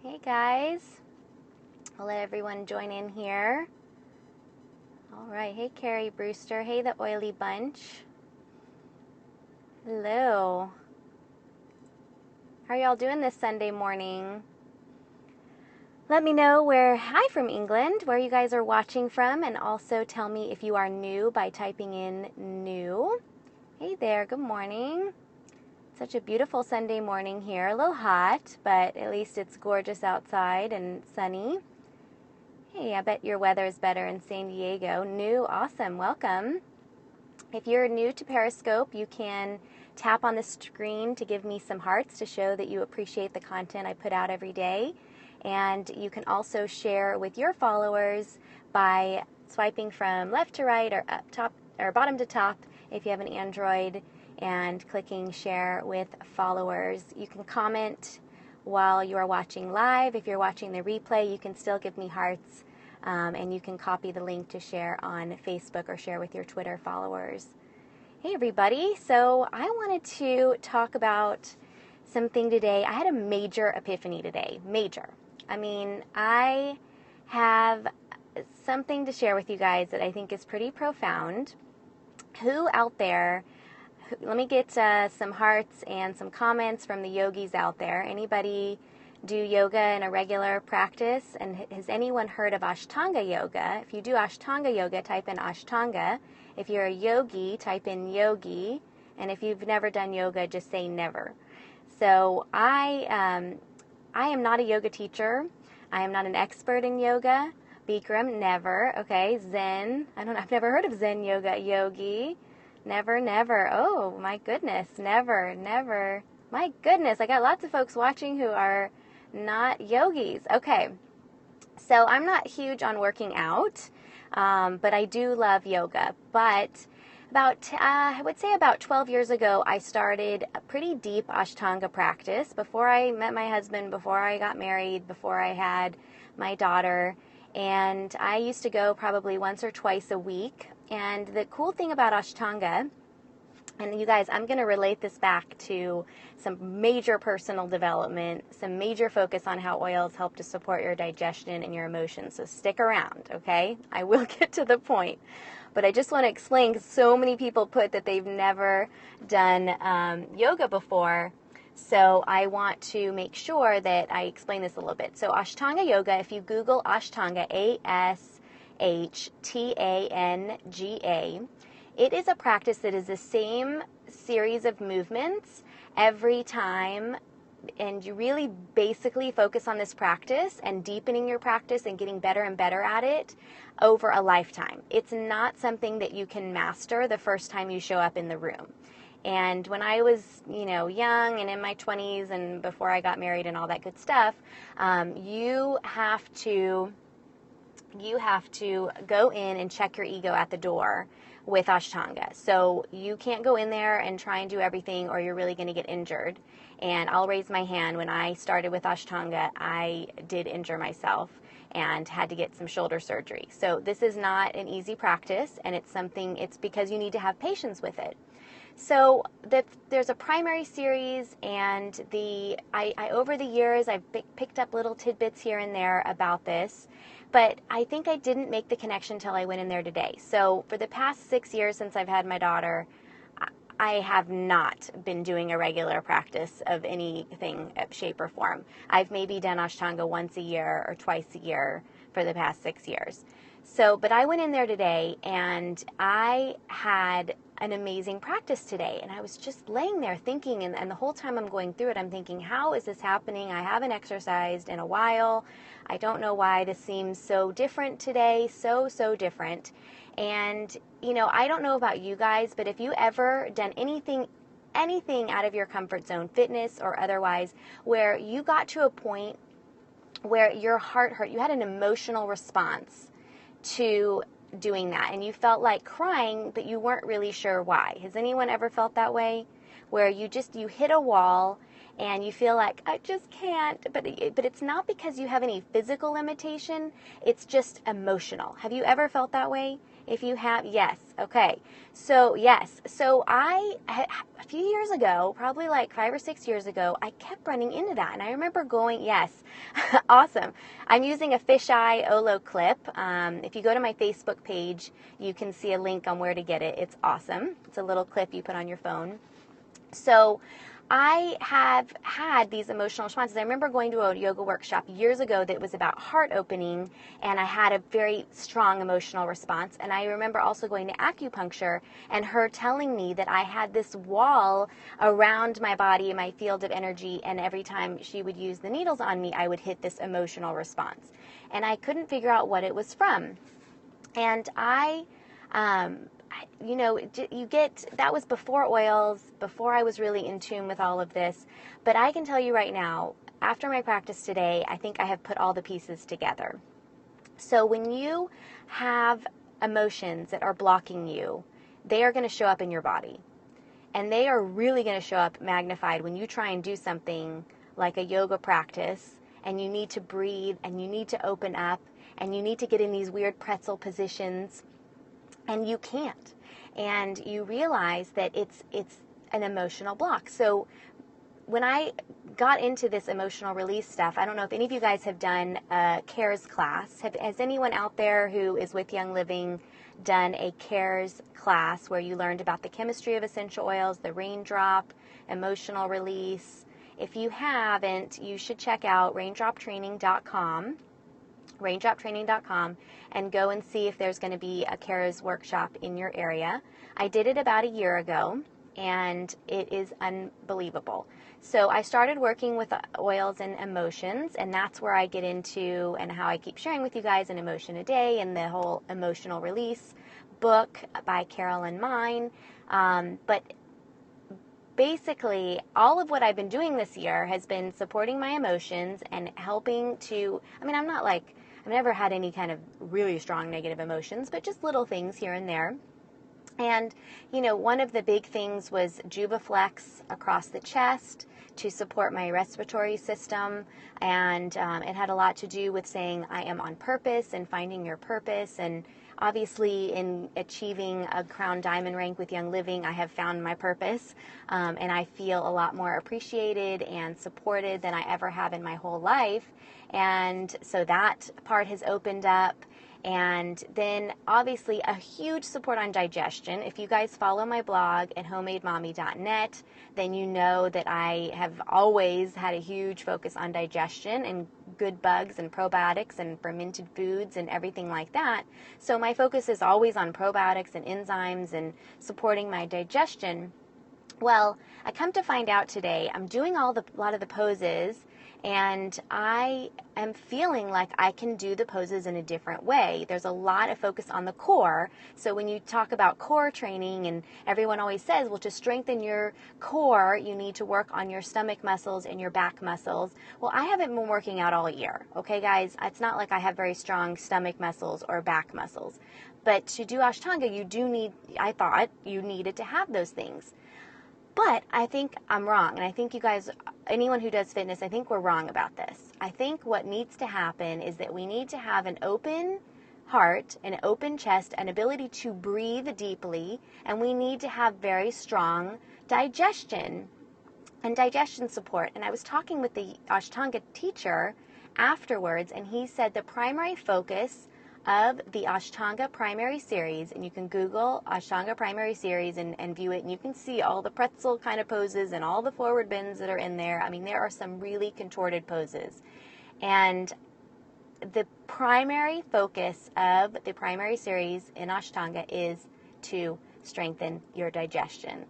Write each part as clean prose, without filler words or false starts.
Hey guys, I'll let everyone join in here. All right, hey Carrie Brewster, hey the Oily Bunch. Hello. How are y'all doing this Sunday morning? Let me know hi from England, where you guys are watching from, and also tell me if you are new by typing in new. Hey there, good morning. Such a beautiful Sunday morning here. A little hot, but at least it's gorgeous outside and sunny. Hey, I bet your weather is better in San Diego. New, awesome, welcome. If you're new to Periscope, you can tap on the screen to give me some hearts to show that you appreciate the content I put out every day. And you can also share with your followers by swiping from left to right or up top or bottom to top if you have an Android, and clicking share with followers. You can comment while you are watching live. If you're watching the replay, you can still give me hearts, and you can copy the link to share on Facebook or share with your Twitter followers. Hey everybody, so I wanted to talk about something today. I had a major epiphany today, major. I have something to share with you guys that I think is pretty profound. Who out there, let me get some hearts and some comments from the yogis out there. Anybody do yoga in a regular practice? And has anyone heard of Ashtanga yoga? If you do Ashtanga yoga, type in Ashtanga. If you're a yogi, type in yogi. And if you've never done yoga, just say never. So I am not a yoga teacher. I am not an expert in yoga. Bikram, never. Okay, Zen. I've never heard of Zen yoga. Yogi, never, never. Oh, my goodness, never, never. My goodness, I got lots of folks watching who are not yogis. Okay, so I'm not huge on working out, but I do love yoga. But I would say about 12 years ago, I started a pretty deep Ashtanga practice before I met my husband, before I got married, before I had my daughter. And I used to go probably once or twice a week. And the cool thing about Ashtanga, and you guys, I'm going to relate this back to some major personal development, some major focus on how oils help to support your digestion and your emotions. So stick around, okay? I will get to the point. But I just want to explain, because so many people put that they've never done yoga before. So I want to make sure that I explain this a little bit. So Ashtanga yoga, if you Google Ashtanga, Ashtanga, it is a practice that is the same series of movements every time, and you really basically focus on this practice and deepening your practice and getting better and better at it over a lifetime. It's not something that you can master the first time you show up in the room. And when I was, young and in my 20s and before I got married and all that good stuff, you have to go in and check your ego at the door with Ashtanga. So you can't go in there and try and do everything, or you're really going to get injured. And I'll raise my hand. When I started with Ashtanga, I did injure myself and had to get some shoulder surgery. So this is not an easy practice, and it's because you need to have patience with it. So there's a primary series, and I over the years I've picked up little tidbits here and there about this, but I think I didn't make the connection until I went in there today. So for the past 6 years since I've had my daughter, I have not been doing a regular practice of anything, shape, or form. I've maybe done Ashtanga once a year or twice a year for the past 6 years. But I went in there today, and I had an amazing practice today. And I was just laying there thinking, and the whole time I'm going through it, I'm thinking, how is this happening? I haven't exercised in a while. I don't know why this seems so different today, so different. And, I don't know about you guys, but if you ever done anything out of your comfort zone, fitness or otherwise, where you got to a point where your heart hurt, you had an emotional response to doing that, and you felt like crying, but you weren't really sure why. Has anyone ever felt that way? Where you hit a wall and you feel like, I just can't, but it's not because you have any physical limitation, it's just emotional. Have you ever felt that way? If you have, yes. Okay. So yes. So a few years ago, probably like 5 or 6 years ago, I kept running into that. And I remember going, yes, awesome. I'm using a fisheye Olo clip. If you go to my Facebook page, you can see a link on where to get it. It's awesome. It's a little clip you put on your phone. So I have had these emotional responses. I remember going to a yoga workshop years ago that was about heart opening, and I had a very strong emotional response. And I remember also going to acupuncture and her telling me that I had this wall around my body and my field of energy, and every time she would use the needles on me, I would hit this emotional response. And I couldn't figure out what it was from. And that was before oils, before I was really in tune with all of this. But I can tell you right now, after my practice today, I think I have put all the pieces together. So when you have emotions that are blocking you, they are going to show up in your body. And they are really going to show up magnified when you try and do something like a yoga practice, and you need to breathe, and you need to open up, and you need to get in these weird pretzel positions, and you can't. And you realize that it's an emotional block. So when I got into this emotional release stuff, I don't know if any of you guys have done a CARES class. Has anyone out there who is with Young Living done a CARES class where you learned about the chemistry of essential oils, the raindrop, emotional release? If you haven't, you should check out raindroptraining.com and go and see if there's going to be a CARES workshop in your area. I did it about a year ago, and it is unbelievable. So I started working with oils and emotions, and that's where I get into, and how I keep sharing with you guys, An Emotion a Day and the whole emotional release book by Carolyn Mine. But basically, all of what I've been doing this year has been supporting my emotions and helping to, I've never had any kind of really strong negative emotions, but just little things here and there. And, one of the big things was Juvaflex across the chest to support my respiratory system. And it had a lot to do with saying I am on purpose and finding your purpose. And obviously, in achieving a Crown Diamond rank with Young Living, I have found my purpose. And I feel a lot more appreciated and supported than I ever have in my whole life. And so that part has opened up. And then obviously a huge support on digestion. If you guys follow my blog at homemademommy.net, then you know that I have always had a huge focus on digestion and good bugs and probiotics and fermented foods and everything like that. So my focus is always on probiotics and enzymes and supporting my digestion. Well, I come to find out today, I'm doing a lot of the poses, and I am feeling like I can do the poses in a different way. There's a lot of focus on the core. So when you talk about core training, and everyone always says, well, to strengthen your core, you need to work on your stomach muscles and your back muscles. Well, I haven't been working out all year. Okay, guys, it's not like I have very strong stomach muscles or back muscles. But to do Ashtanga, I thought you needed to have those things. But I think I'm wrong, and I think you guys, anyone who does fitness, I think we're wrong about this. I think what needs to happen is that we need to have an open heart, an open chest, an ability to breathe deeply, and we need to have very strong digestion and digestion support. And I was talking with the Ashtanga teacher afterwards, and he said the primary focus of the Ashtanga Primary Series, and you can Google Ashtanga Primary Series and view it, and you can see all the pretzel kind of poses and all the forward bends that are in there. I mean, there are some really contorted poses. And the primary focus of the Primary Series in Ashtanga is to strengthen your digestion.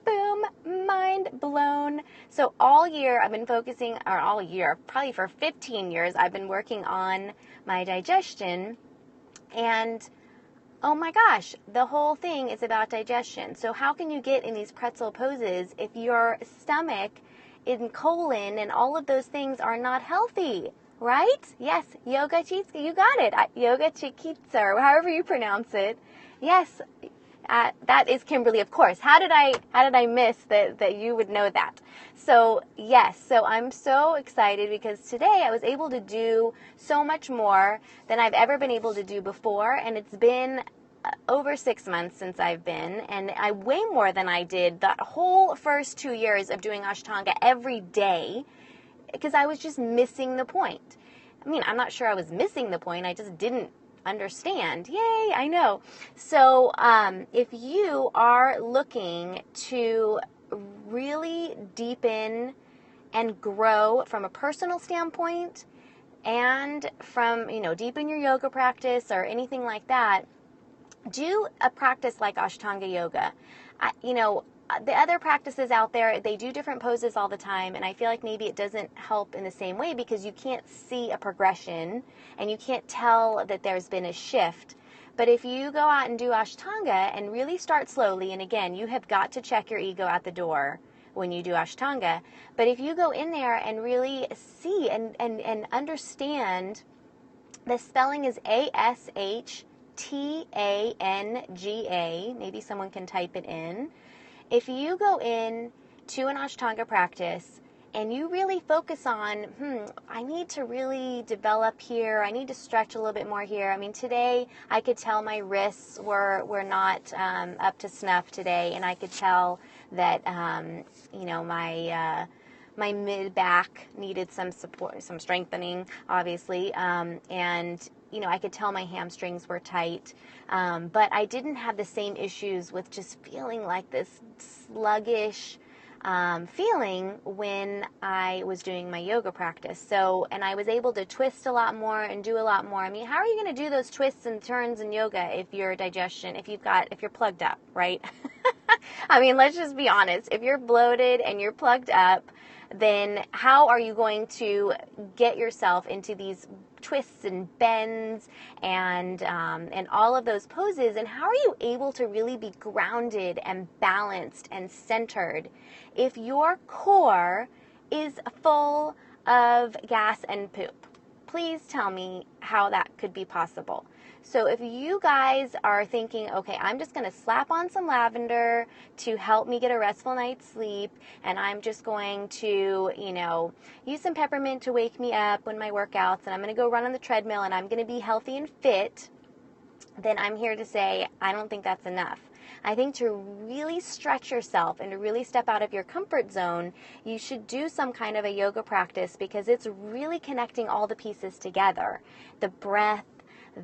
Boom, mind blown. So all year I've been probably for 15 years, I've been working on my digestion. And oh my gosh, the whole thing is about digestion. So how can you get in these pretzel poses if your stomach and colon and all of those things are not healthy, right? Yes, yoga chikitsa, you got it. Yoga chikitsa, or however you pronounce it. Yes, That is Kimberly, of course. How did I miss that you would know that? So yes, so I'm so excited because today I was able to do so much more than I've ever been able to do before, and it's been over 6 months since I've been, and I way more than I did that whole first 2 years of doing Ashtanga every day, because I was just missing the point. I mean, I'm not sure I was missing the point. I just didn't understand. Yay, I know. So if you are looking to really deepen and grow from a personal standpoint and from, deepen your yoga practice or anything like that, do a practice like Ashtanga yoga. The other practices out there, they do different poses all the time, and I feel like maybe it doesn't help in the same way because you can't see a progression and you can't tell that there's been a shift. But if you go out and do Ashtanga and really start slowly, and again, you have got to check your ego at the door when you do Ashtanga, but if you go in there and really see and understand, the spelling is Ashtanga. Maybe someone can type it in. If you go in to an Ashtanga practice and you really focus on, I need to really develop here, I need to stretch a little bit more here. I mean, today I could tell my wrists were not up to snuff today, and I could tell that, my mid-back needed some support, some strengthening, obviously, and I could tell my hamstrings were tight, but I didn't have the same issues with just feeling like this sluggish feeling when I was doing my yoga practice. So, and I was able to twist a lot more and do a lot more. I mean, how are you going to do those twists and turns in yoga if you're plugged up, right? I mean, let's just be honest. If you're bloated and you're plugged up, then how are you going to get yourself into these twists and bends and all of those poses? And how are you able to really be grounded and balanced and centered if your core is full of gas and poop? Please tell me how that could be possible. So if you guys are thinking, okay, I'm just going to slap on some lavender to help me get a restful night's sleep, and I'm just going to, use some peppermint to wake me up when my workouts, and I'm going to go run on the treadmill, and I'm going to be healthy and fit, then I'm here to say I don't think that's enough. I think to really stretch yourself and to really step out of your comfort zone, you should do some kind of a yoga practice because it's really connecting all the pieces together. The breath,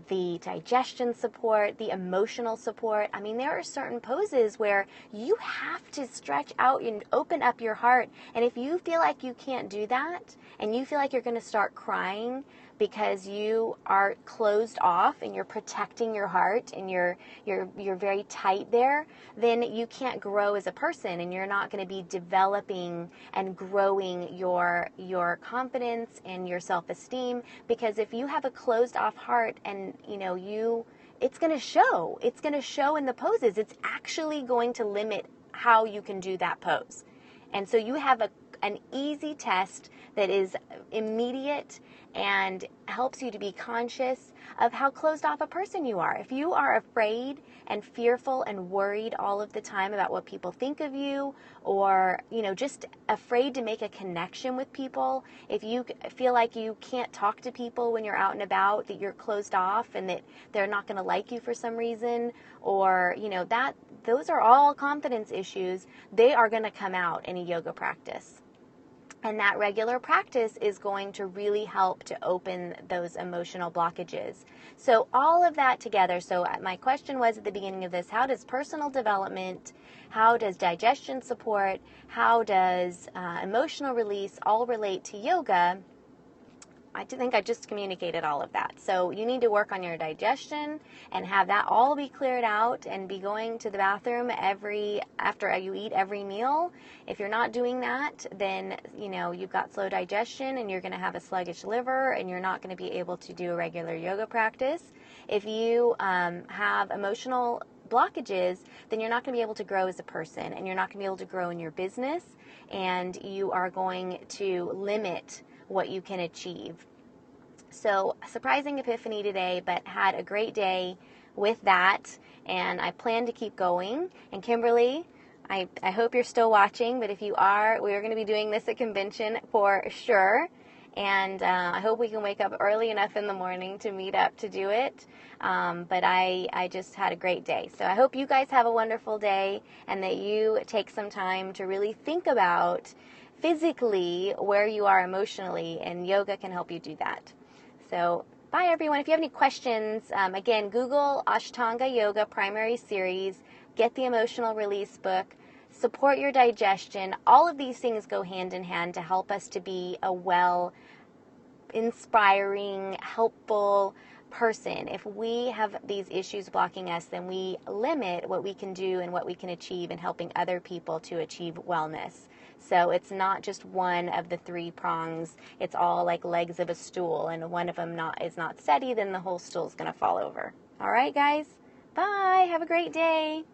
the digestion support, the emotional support. I mean, there are certain poses where you have to stretch out and open up your heart. And if you feel like you can't do that and you feel like you're going to start crying because you are closed off and you're protecting your heart and you're very tight there, then you can't grow as a person and you're not going to be developing and growing your confidence and your self-esteem, because if you have a closed off heart and it's going to show. It's going to show in the poses. It's actually going to limit how you can do that pose. And so you have an easy test that is immediate and helps you to be conscious of how closed off a person you are. If you are afraid and fearful and worried all of the time about what people think of you, or, just afraid to make a connection with people, if you feel like you can't talk to people when you're out and about, that you're closed off and that they're not going to like you for some reason, or, those are all confidence issues. They are going to come out in a yoga practice. And that regular practice is going to really help to open those emotional blockages. So all of that together. So my question was at the beginning of this, how does personal development, how does digestion support, how does emotional release all relate to yoga? I think I just communicated all of that. So you need to work on your digestion and have that all be cleared out and be going to the bathroom after you eat every meal. If you're not doing that, then you've got slow digestion and you're going to have a sluggish liver and you're not going to be able to do a regular yoga practice. If you have emotional blockages, then you're not going to be able to grow as a person and you're not going to be able to grow in your business, and you are going to limit what you can achieve. So, surprising epiphany today, but had a great day with that, and I plan to keep going. And Kimberly, I hope you're still watching, but if you are, we are going to be doing this at convention for sure. And I hope we can wake up early enough in the morning to meet up to do it. But I just had a great day. So I hope you guys have a wonderful day and that you take some time to really think about physically where you are emotionally, and yoga can help you do that. So bye, everyone. If you have any questions, again, Google Ashtanga Yoga Primary Series, get the Emotional Release book, support your digestion. All of these things go hand in hand to help us to be a well, inspiring, helpful person. If we have these issues blocking us, then we limit what we can do and what we can achieve in helping other people to achieve wellness. So it's not just one of the three prongs. It's all like legs of a stool, and one of them is not steady, then the whole stool is going to fall over. All right, guys? Bye. Have a great day.